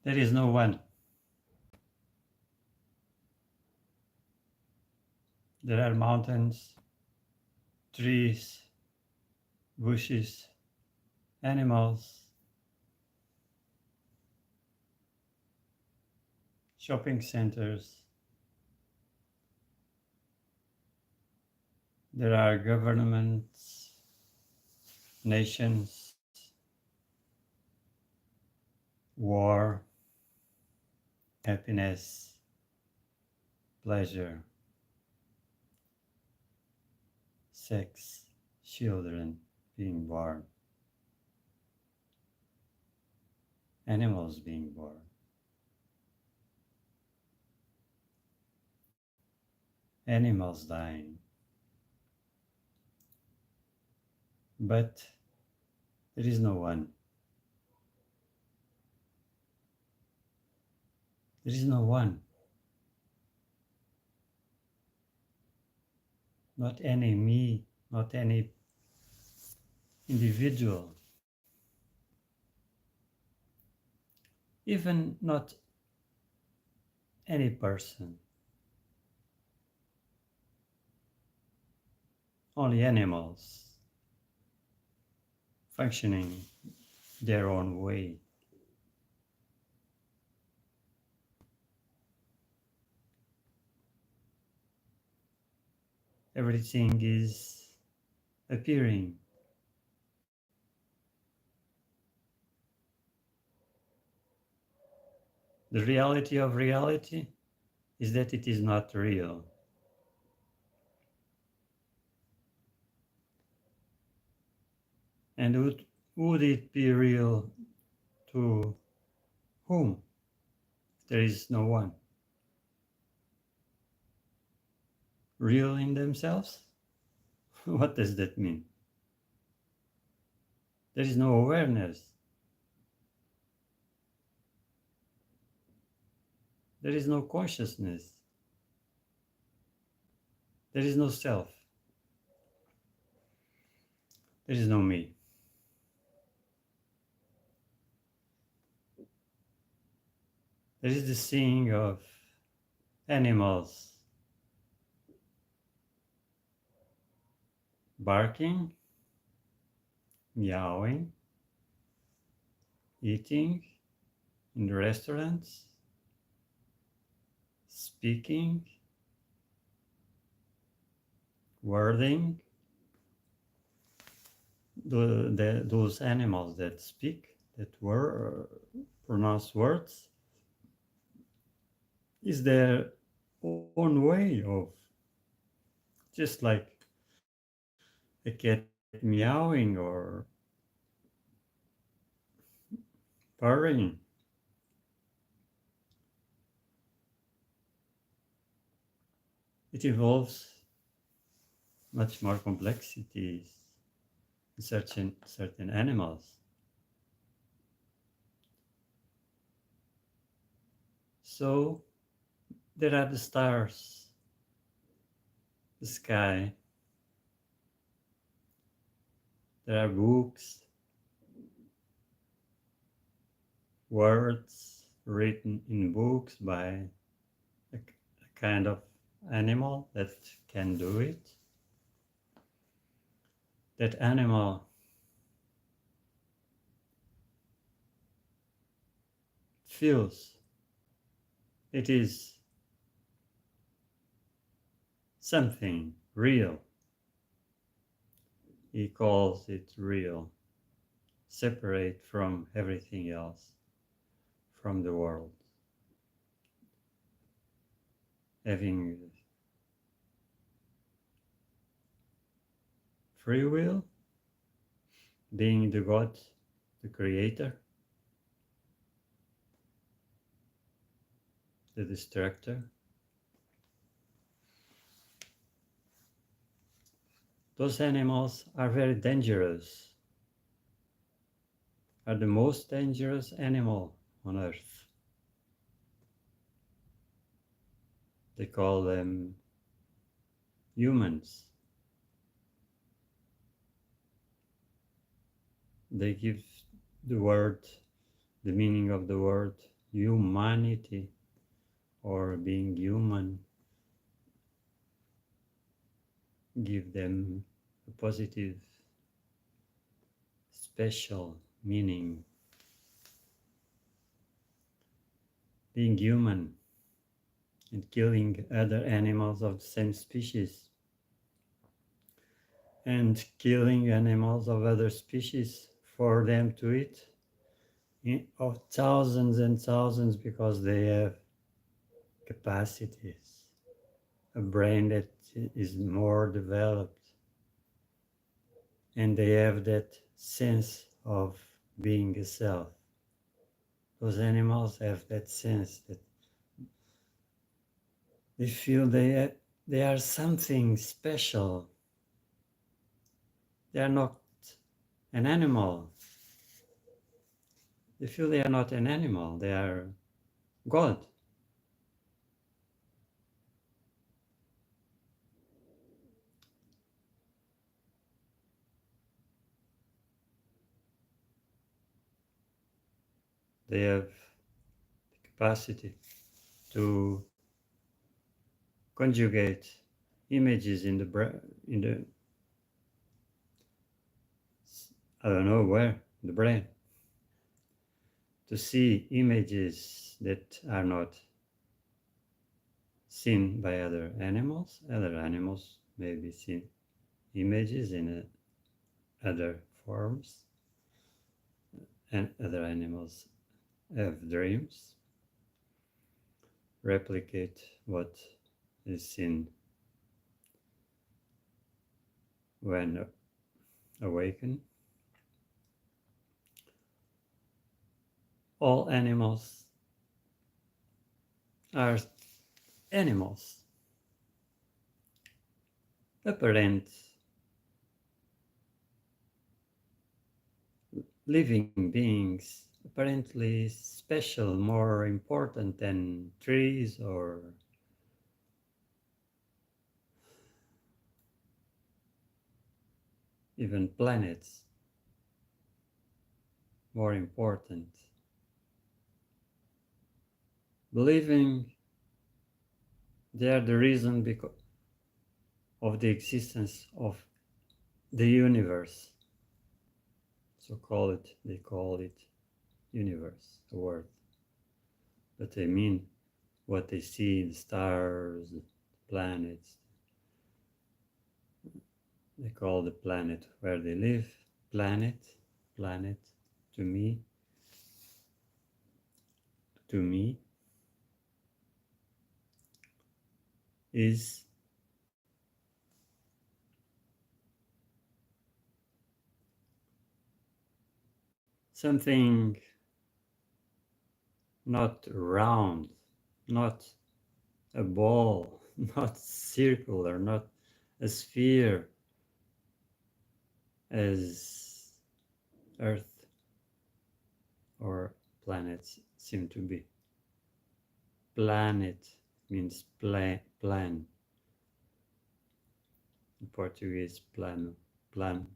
There is no one. There are mountains, trees, bushes, animals, shopping centers. There are governments, nations, war, happiness, pleasure, sex, children being born, animals being born, animals dying. But there is no one. There is no one. Not any me, not any individual, even not any person. Only animals functioning their own way. Everything is appearing. The reality of reality is that it is not real. And would it be real to whom? There is no one. Real in themselves? What does that mean? There is no awareness. There is no consciousness. There is no self. There is no me. There is the seeing of animals barking, meowing, eating in the restaurants, speaking, wording. Those animals that speak, that pronounce words, is their own way of, just like a cat meowing or purring. It involves much more complexities in certain animals. So there are the stars, the sky, there are books, words written in books by a kind of animal that can do it. That animal feels it is something real. He calls it real, separate from everything else, from the world. Having free will, being the God, the creator, the destructor. Those animals are very dangerous, are the most dangerous animal on earth. They call them humans. They give the word, the meaning of the word humanity or being human, give them a positive, special meaning. Being human and killing other animals of the same species and killing animals of other species for them to eat of thousands and thousands because they have capacities, a brain that is more developed, and they have that sense of being a self. Those animals have that sense that they feel they are something special. They are not an animal. They feel they are not an animal. They are God. They have the capacity to conjugate images in the I don't know where, the brain, to see images that are not seen by other animals. Other animals may be seen images in other forms, and other animals have dreams, replicate what is seen when awakened. All animals are animals, apparent living beings, apparently special, more important than trees or even planets, more important. Believing they are the reason because of the existence of the universe. They call it universe, a word. But they mean what they see, the stars, the planets. They call the planet where they live planet. Planet to me, to me is something not round, not a ball, not circular, not a sphere as Earth or planets seem to be. Planet means plan. In Portuguese, plano. Plan.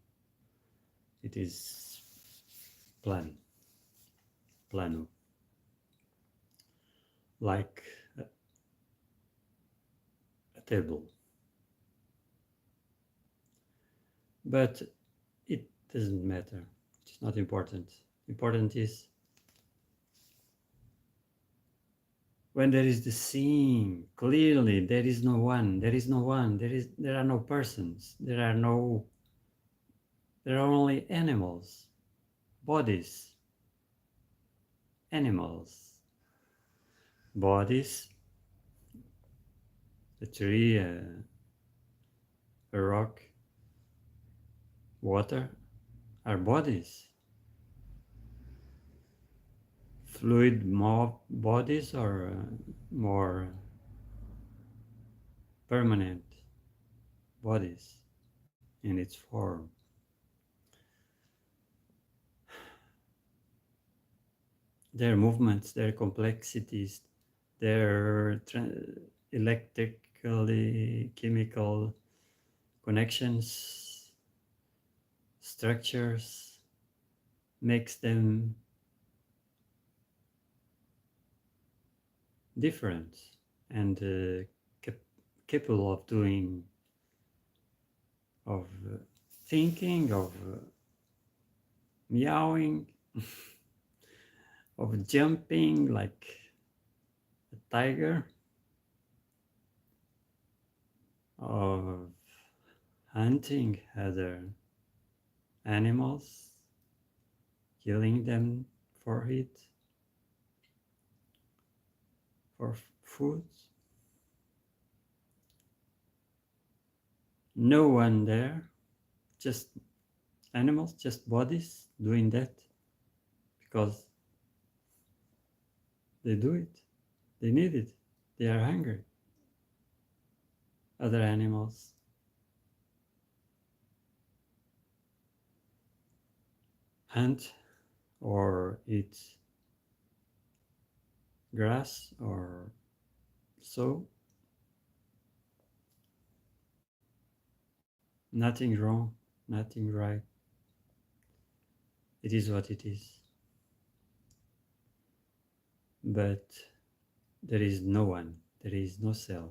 It is plan. Plano. Like a table. But it doesn't matter. It's not important. Important is when there is the seeing clearly, there is no one, there is no one, there are no persons, there are only animals, bodies, animals, bodies, a tree, a rock, water are bodies. Fluid more bodies or more permanent bodies in its form. Their movements, their complexities, their electrically chemical connections, structures makes them different and cap- capable of doing, of thinking, of meowing, of jumping like a tiger, of hunting other animals, killing them for it, for food. No one there, just animals, just bodies doing that because they do it, they need it, they are hungry. Other animals hunt or eat grass or so. Nothing wrong, nothing right. It is what it is. But there is no one, there is no self.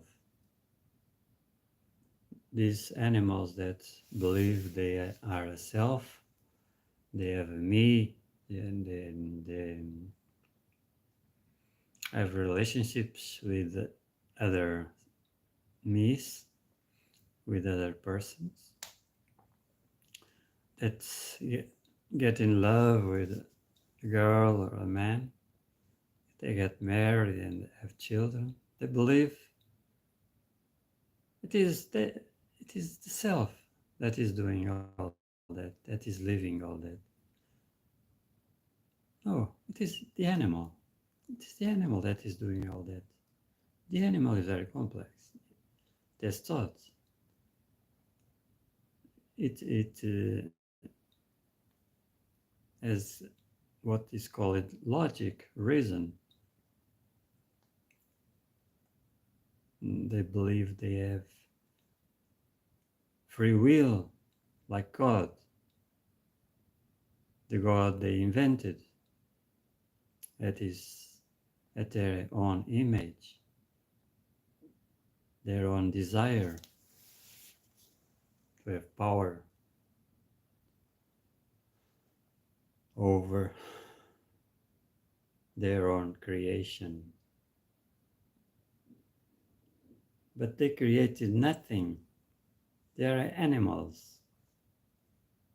These animals that believe they are a self, they have a me, and they have relationships with other me's, with other persons, that get in love with a girl or a man, they get married and have children. They believe it is the self that is doing all that, that is living all that. No, it is the animal. It is the animal that is doing all that. The animal is very complex. There's thoughts. It has what is called logic, reason. They believe they have free will, like God, the God they invented, that is at their own image, their own desire to have power over their own creation. But they created nothing. They are animals.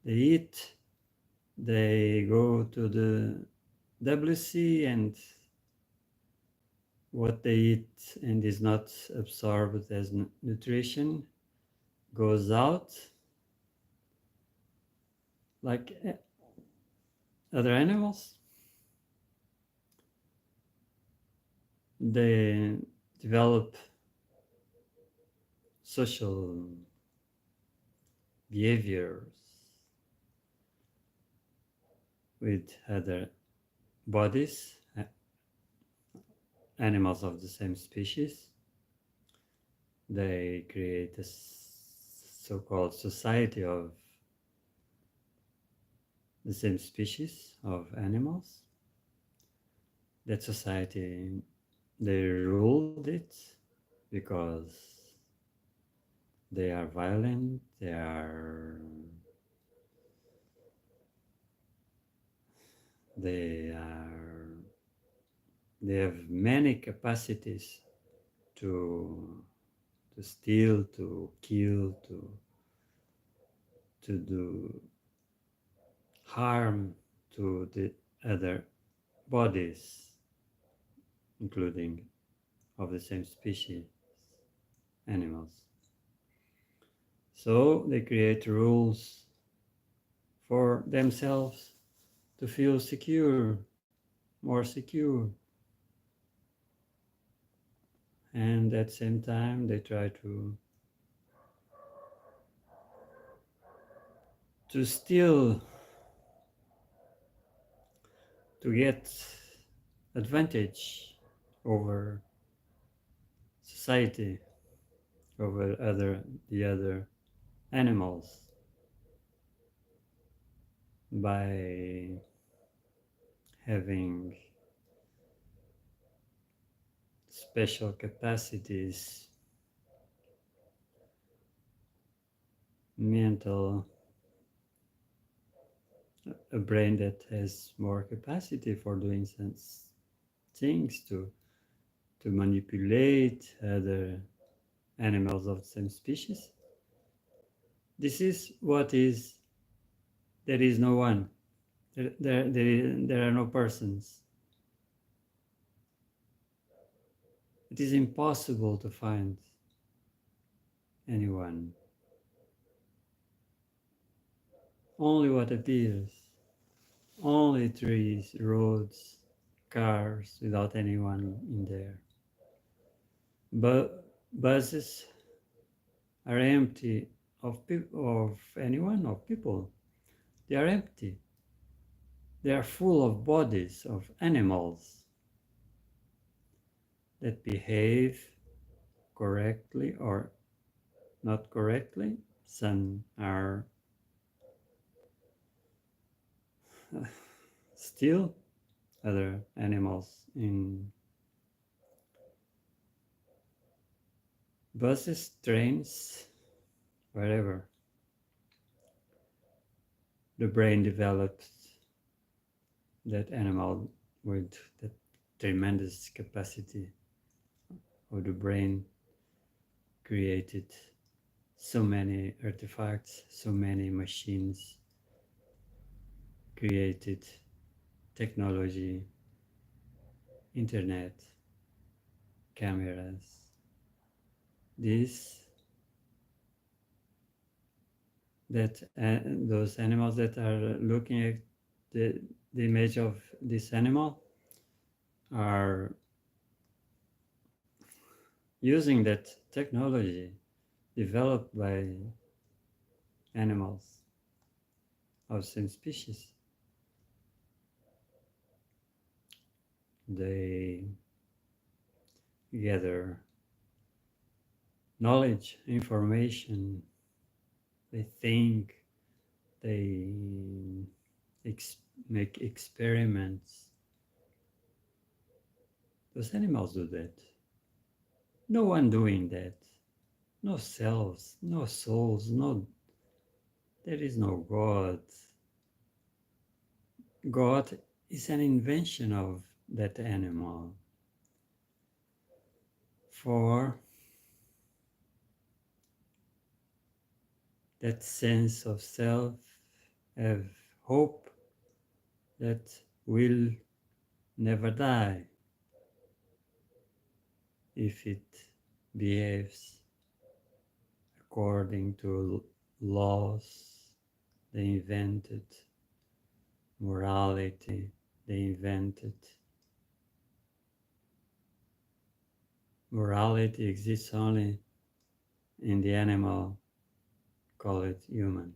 They eat, they go to the WC, and what they eat and is not absorbed as nutrition goes out like other animals. They develop social behaviors with other bodies, animals of the same species. They create a so-called society of the same species of animals. That society, they ruled it because they are violent, they are they have many capacities to steal, to kill, to do harm to the other bodies, including of the same species animals. So they create rules for themselves to feel secure, more secure. And at the same time, they try to steal, to get advantage over society, over the other animals by having special capacities, mental, a brain that has more capacity for doing some things to manipulate other animals of the same species. This is what is, there is no one, there are no persons. It is impossible to find anyone. Only what appears, only trees, roads, cars without anyone in there. But buses are empty of anyone, of people. They are empty. They are full of bodies of animals that behave correctly or not correctly. Some are still other animals in buses, trains, wherever. The brain develops that animal with that tremendous capacity of the brain created so many artifacts, so many machines, created technology, internet, cameras. This, that those animals that are looking at the image of this animal are using that technology developed by animals of same species. They gather knowledge, information, they think, they make experiments. Those animals do that. No one doing that. No selves, no souls, no, there is no God. God is an invention of that animal for that sense of self, have hope that will never die if it behaves according to laws they invented, morality they invented. Morality exists only in the animal, call it human.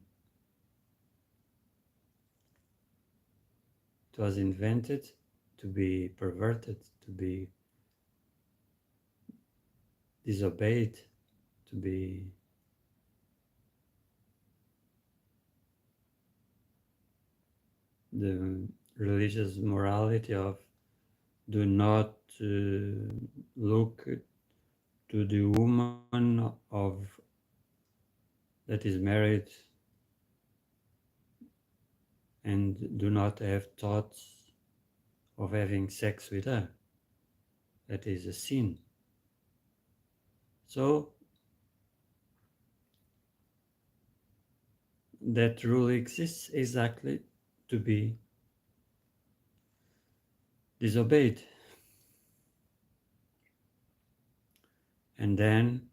It was invented to be perverted, to be disobeyed, to be the religious morality of do not look to the woman of that is married and do not have thoughts of having sex with her. That is a sin. So that rule exists exactly to be disobeyed. And then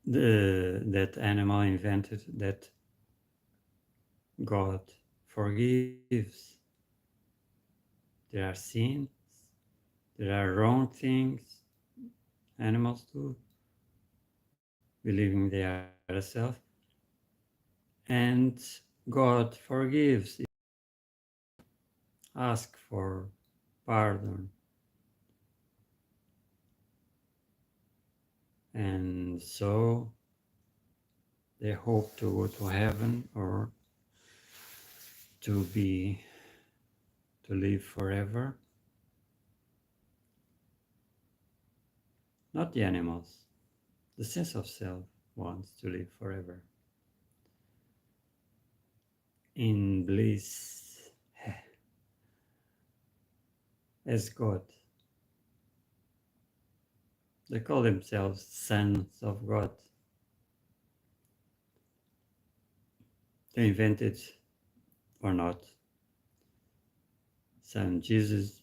that animal invented that God forgives. There are sins, there are wrong things animals do, believing they are self, and God forgives, ask for pardon. And so they hope to go to heaven or to live forever. not the animals. The sense of self wants to live forever in bliss as God. They call themselves sons of God. They invented or not some Jesus,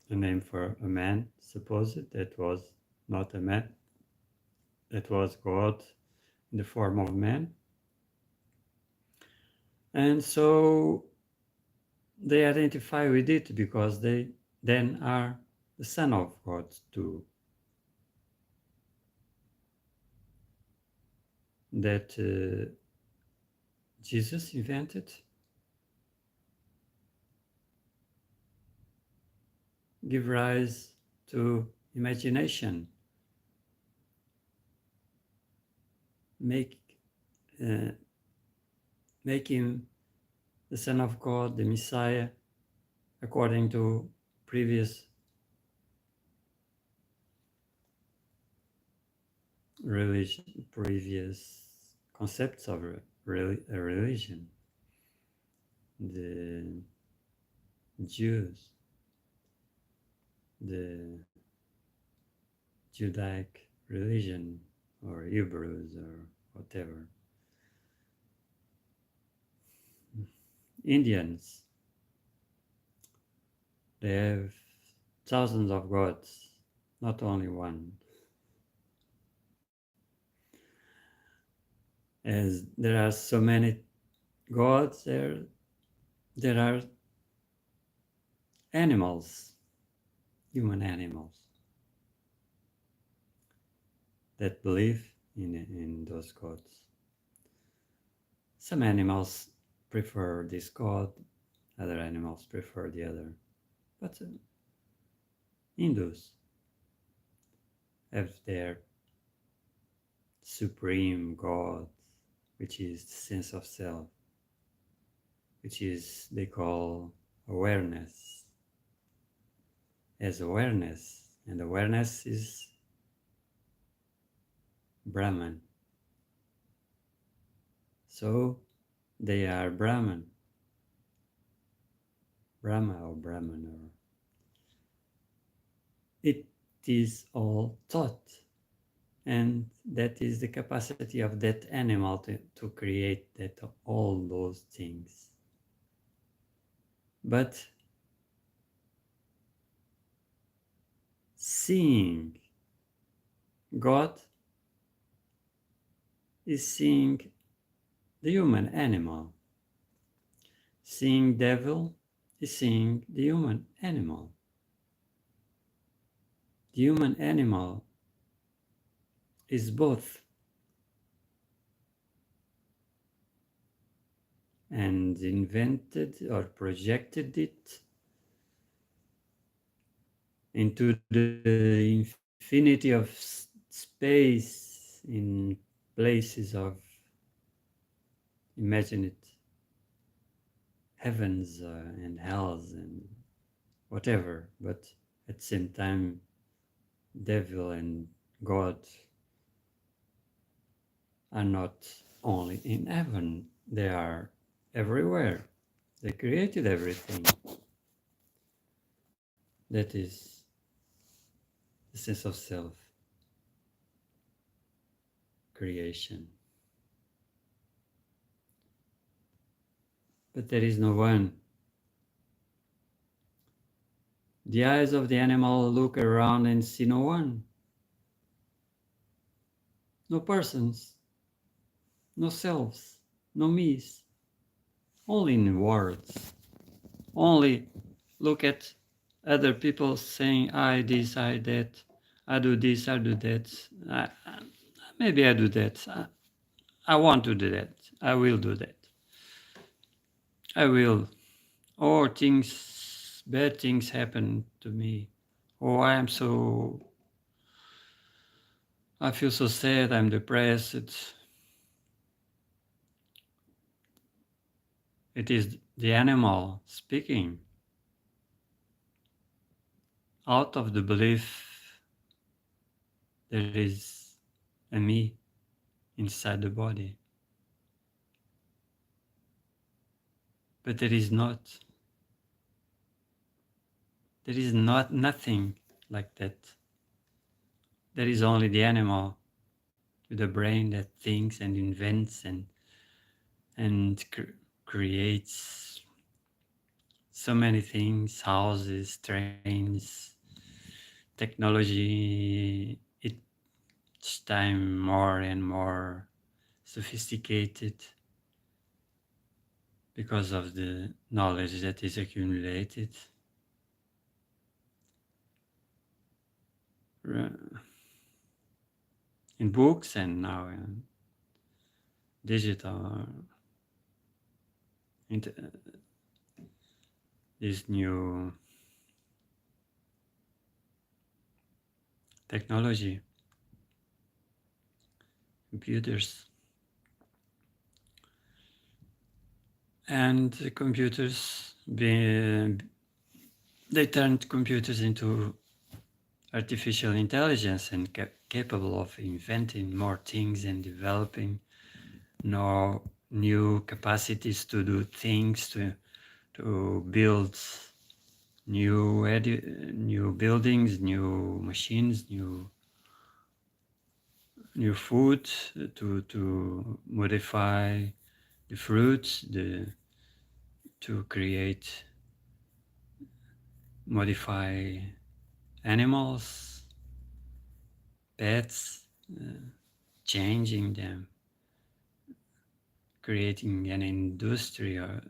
a name for a man, supposed that was not a man, that was God in the form of man. And so they identify with it because they then are the Son of God too. That Jesus invented give rise to imagination, make uh, make him the Son of God, the Messiah, according to previous previous concepts of a religion. The Jews, the Judaic religion, or Hebrews, or whatever. Indians, they have thousands of gods, not only one. As there are so many gods, there are animals, human animals, that believe in those gods. Some animals prefer this god, other animals prefer the other. But Hindus have their supreme god, which is the sense of self, which is they call awareness. As awareness, and awareness is Brahman. So they are Brahman, Brahma or Brahman, or it is all thought, and that is the capacity of that animal to create that all those things. But seeing God is seeing the human animal. Seeing devil is seeing the human animal. The human animal is both, and invented or projected it into the infinity of space in places of, imagine it, heavens and hells and whatever, but at the same time devil and God are not only in heaven, they are everywhere. They created everything. That is the sense of self creation. But there is no one. The eyes of the animal look around and see no one. No persons, no selves, no me's. Only in words. Only look at other people saying, I this, I that, I do this, I do that. Maybe I do that. I want to do that. I will do that. I will. Or things, bad things happen to me. Or I feel so sad, I'm depressed. It is the animal speaking. out of the belief there is a me inside the body. But there is not. There is not nothing like that. There is only the animal with a brain that thinks and invents and creates so many things, houses, trains, technology, each time more and more sophisticated because of the knowledge that is accumulated. In books and now in digital, into this new technology, computers, and the computers they turned computers into artificial intelligence and capable of inventing more things and developing no new capacities to do things, to build new buildings, new machines, new food, to modify the fruits, to create, modify animals, pets, changing them, creating an industry, or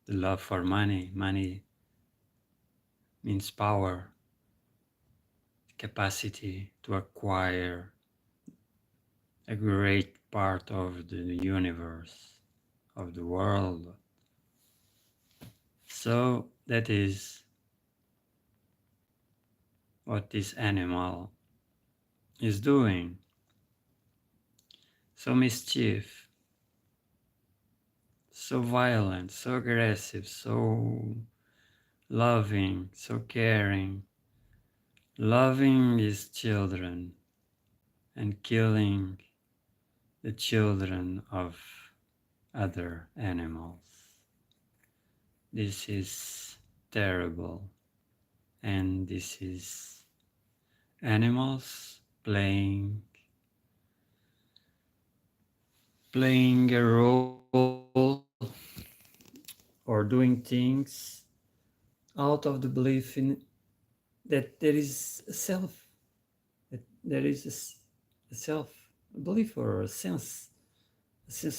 the love for money. Money means power, capacity to acquire a great part of the universe, of the world. So that is what this animal is doing. So mischief, so violent, so aggressive, so loving, so caring, loving his children and killing the children of other animals. This is terrible, and this is animals playing a role or doing things out of the belief in that there is a self, that there is a self, a belief or a sense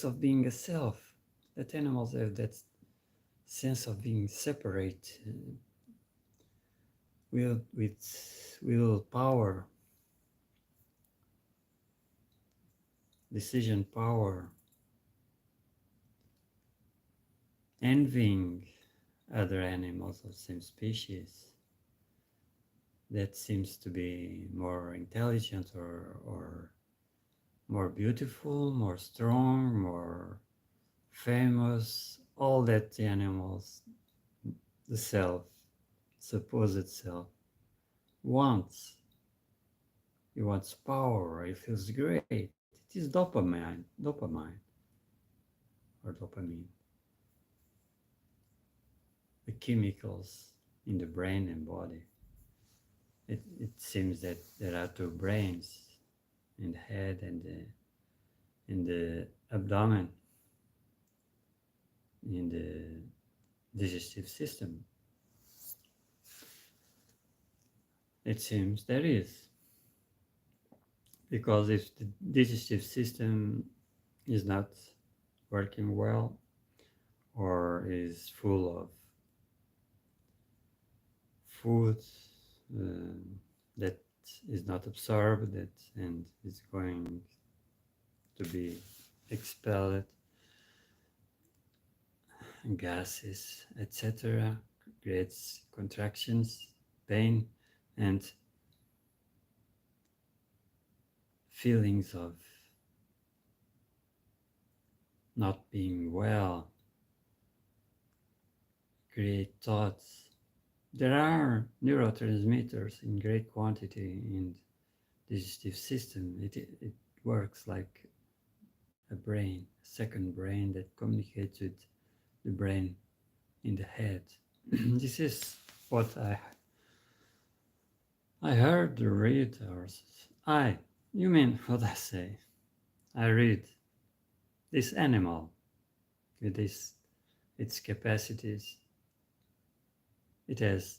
of being a self, that animals have that sense of being separate, with willpower, decision power, envying other animals of same species that seems to be more intelligent or more beautiful, more strong, more famous, all that the animals, the self, supposed self, wants. He wants power, he feels great. It is dopamine or dopamine, the chemicals in the brain and body. It seems that there are two brains in the head and in the abdomen, in the digestive system. It seems there is. Because if the digestive system is not working well or is full of food that is not absorbed and is going to be expelled, gases, etc., creates contractions, pain, and feelings of not being well, create thoughts. There are neurotransmitters in great quantity in the digestive system. It works like a brain, a second brain that communicates with the brain in the head. This is what I heard the read, or you mean what I say? I read this animal with its capacities. It has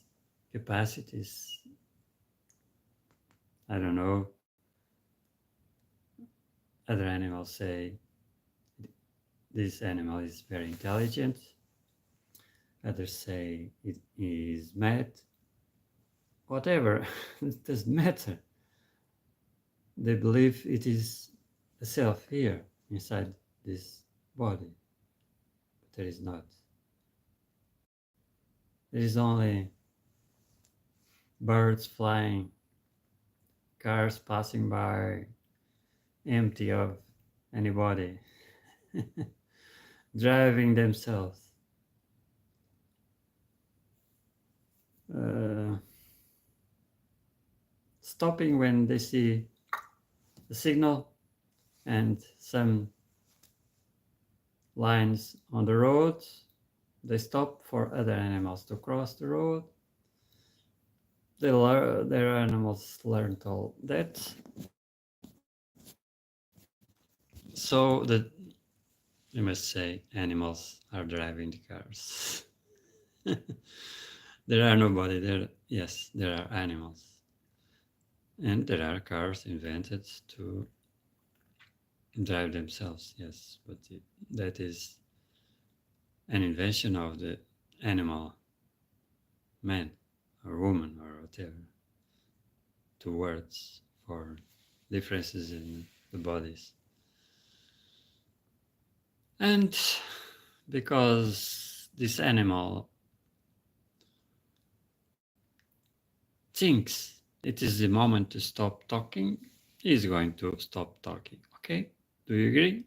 capacities. I don't know. Other animals say this animal is very intelligent. Others say it is mad. Whatever, it doesn't matter. They believe it is a self here inside this body, but there is not. There is only birds flying, cars passing by, empty of anybody, driving themselves. Uh, Stopping when they see a signal and some lines on the road. They stop for other animals to cross the road. Their animals learned all that. So that you must say animals are driving the cars. There are nobody there. Yes, there are animals. And there are cars invented to drive themselves, yes, but that is an invention of the animal, man or woman or whatever. Two words for differences in the bodies. And because this animal thinks it is the moment to stop talking, he is going to stop talking. Okay? Do you agree?